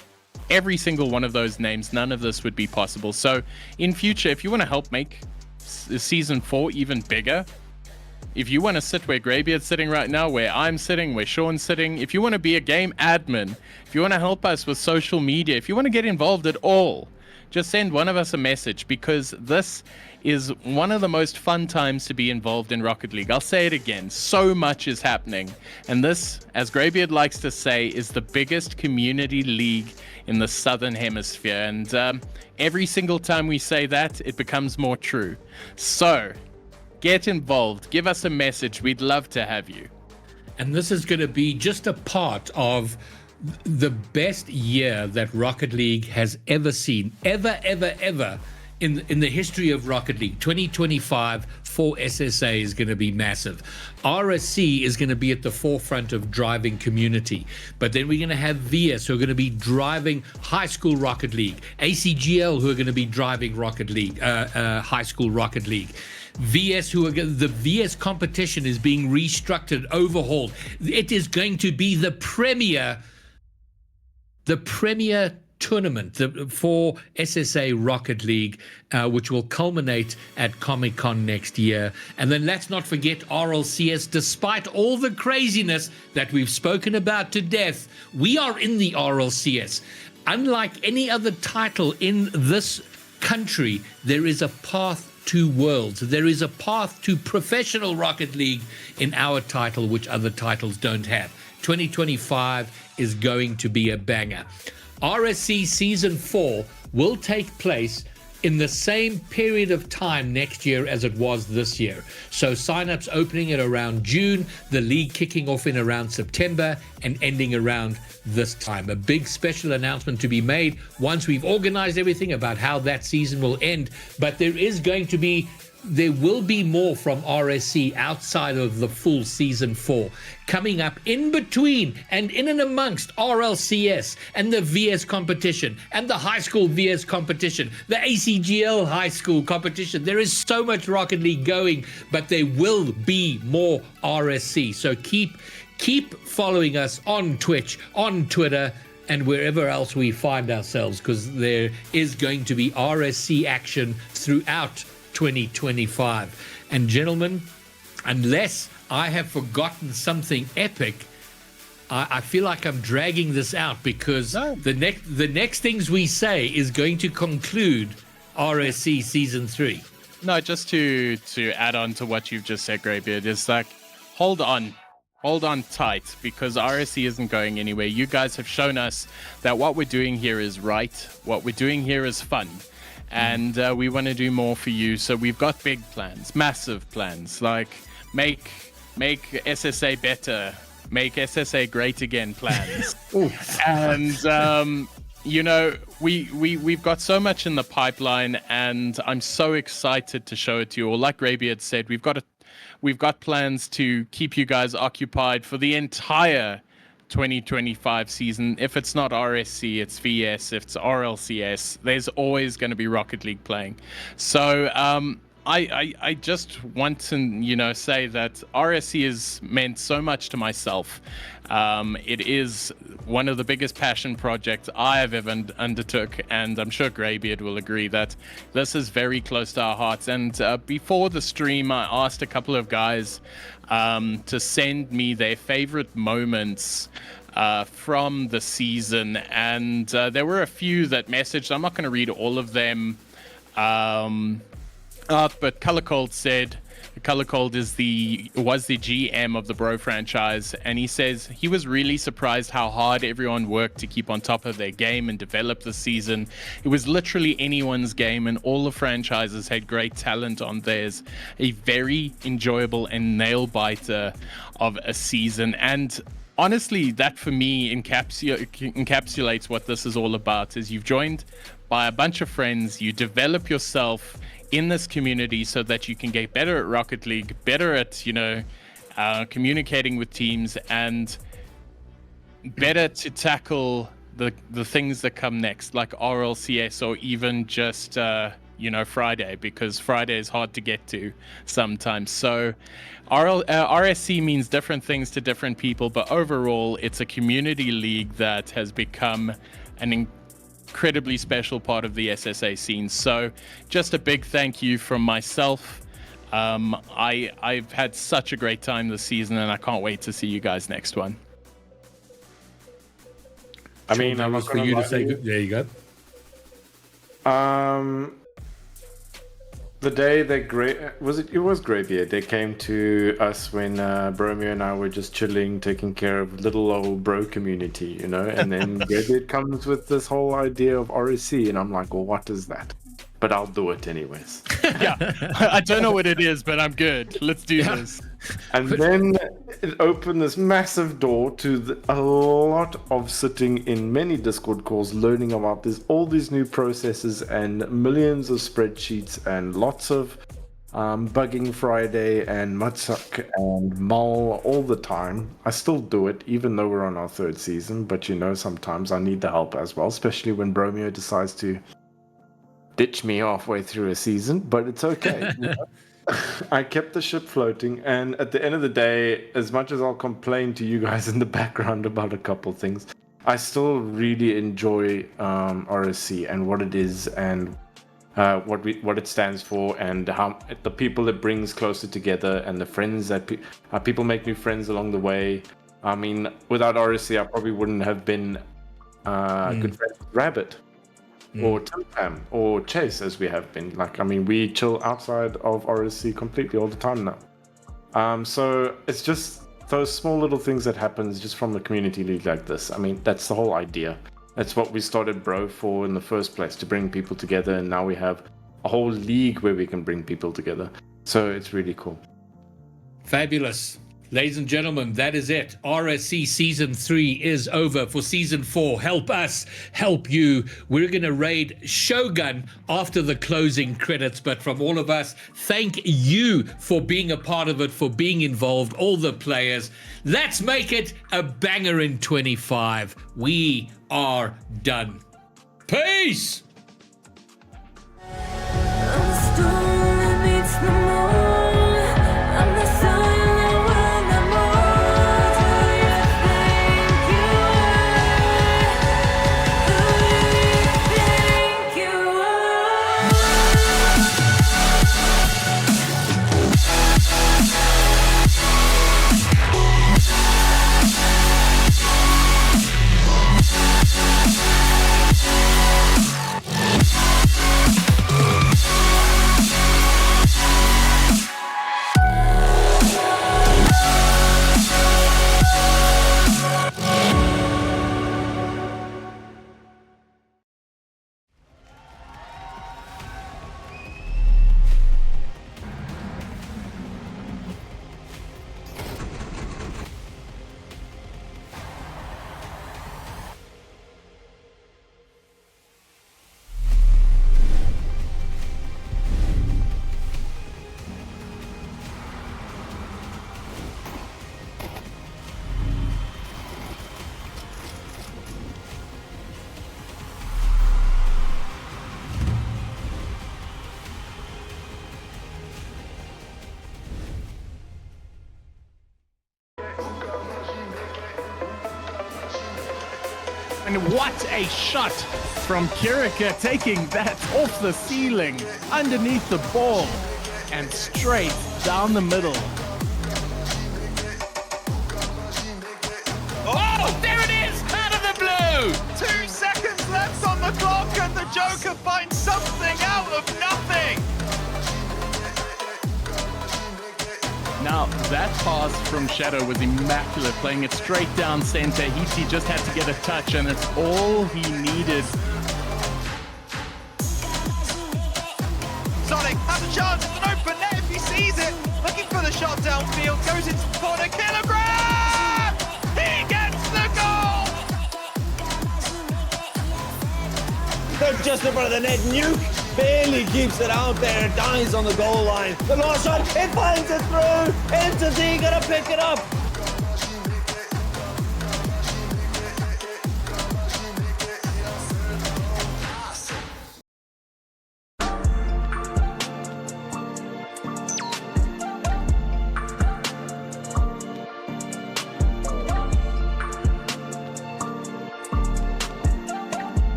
every single one of those names, none of this would be possible. So in future, if you want to help make season 4 even bigger, if you want to sit where Greybeard's sitting right now, where I'm sitting, where Sean's sitting, if you want to be a game admin, if you want to help us with social media, if you want to get involved at all, just send one of us a message, because this is one of the most fun times to be involved in Rocket League. I'll say it again, so much is happening. And this, as Greybeard likes to say, is the biggest community league in the Southern Hemisphere. And every single time we say that, it becomes more true. So get involved. Give us a message. We'd love to have you. And this is going to be just a part of the best year that Rocket League has ever seen. Ever in the history of Rocket League. 2025 for SSA is going to be massive. RSC is going to be at the forefront of driving community. But then we're going to have VS, who are going to be driving high school Rocket League. ACGL, who are going to be driving Rocket League, high school Rocket League. VS, the VS competition is being restructured, overhauled. It is going to be the premier tournament for SSA Rocket League, which will culminate at Comic-Con next year. And then let's not forget RLCS. Despite all the craziness that we've spoken about to death, we are in the RLCS. Unlike any other title in this country, there is a path to Worlds. There is a path to professional Rocket League in our title, which other titles don't have. 2025 is going to be a banger. RSC Season 4 will take place in the same period of time next year as it was this year. So signups opening at around June, the league kicking off in around September, and ending around this time. A big special announcement to be made once we've organized everything about how that season will end. But there will be more from RSC outside of the full season 4 coming up in between and in and amongst RLCS and the VS competition and the high school VS competition, the ACGL high school competition. There is so much Rocket League going, but there will be more RSC. So keep following us on Twitch, on Twitter, and wherever else we find ourselves, because there is going to be RSC action throughout 2025. And gentlemen, unless I have forgotten something epic, I feel like I'm dragging this out, because the next things we say is going to conclude RSC Season 3. No, just to add on to what you've just said, Greybeard, is like, hold on tight, because RSC isn't going anywhere. You guys have shown us that what we're doing here is right. What we're doing here is fun. and we want to do more for you. So we've got big plans, massive plans, like make SSA better, make SSA great again plans. And you know, we've got so much in the pipeline, and I'm so excited to show it to you all. Like Greybeard said, we've got plans to keep you guys occupied for the entire 2025 season. If it's not RSC, it's VS. If it's RLCS, there's always going to be Rocket League playing. So I just want to, you know, say that RSC has meant so much to myself. It is one of the biggest passion projects I have ever undertook, and I'm sure Greybeard will agree that this is very close to our hearts. And before the stream, I asked a couple of guys to send me their favorite moments from the season, and there were a few that messaged. I'm not going to read all of them. But Color Cold said, Color Cold was the GM of the Bro franchise, and he says he was really surprised how hard everyone worked to keep on top of their game and develop the season. It was literally anyone's game, and all the franchises had great talent on theirs. A very enjoyable and nail-biter of a season. And honestly, that for me encapsulates what this is all about. Is you've joined by a bunch of friends, you develop yourself in this community so that you can get better at Rocket League, better at, you know, communicating with teams, and better to tackle the things that come next, like RLCS, or even just you know, Friday, because Friday is hard to get to sometimes. So RSC means different things to different people, but overall it's a community league that has become an incredibly special part of the SSA scene. So just a big thank you from myself. I've had such a great time this season, and I can't wait to see you guys next one. I mean, I'm not for you to say good. There you go. The day that it was Greybeard. They came to us when Bromeo and I were just chilling, taking care of little old bro community, you know. And then Greybeard comes with this whole idea of RSC, and I'm like, well, what is that? But I'll do it anyways. Yeah, I don't know what it is, but I'm good. Let's do this. And then it opened this massive door to a lot of sitting in many Discord calls, learning about all these new processes and millions of spreadsheets and lots of bugging Friday and Mudsuck and Mull all the time. I still do it, even though we're on our third season. But you know, sometimes I need the help as well, especially when Bromeo decides to ditch me halfway through a season, but it's okay. You know? I kept the ship floating, and at the end of the day, as much as I'll complain to you guys in the background about a couple things, I still really enjoy RSC and what it is, and what it stands for, and how the people it brings closer together, and the friends that people make new friends along the way. I mean, without RSC, I probably wouldn't have been good friends with Rabbit. Or Tim or Chase, as we have been. Like, I mean, we chill outside of RSC completely all the time now. So it's just those small little things that happens just from a community league like this. I mean, that's the whole idea. That's what we started Bro for in the first place, to bring people together. And now we have a whole league where we can bring people together. So it's really cool. Fabulous. Ladies and gentlemen, that is it. RSC Season 3 is over. For Season 4, help us, help you. We're going to raid Shogun after the closing credits. But from all of us, thank you for being a part of it, for being involved, all the players. Let's make it a banger in 25. We are done. Peace! And what a shot from Kirika, taking that off the ceiling, underneath the ball, and straight down the middle. Oh, there it is, out of the blue. 2 seconds left on the clock and the Joker finds something out of nothing. Now, that pass from Shadow was immaculate, playing it straight down center. He just had to get a touch, and it's all he needed. Sonic has a chance, it's an open net if he sees it. Looking for the shot downfield, goes into the corner, Kilogram! He gets the goal! They're just in front of the net. Nuke barely keeps it out there. Dies on the goal line. The long shot, it finds it through. Into Z, gonna pick it up.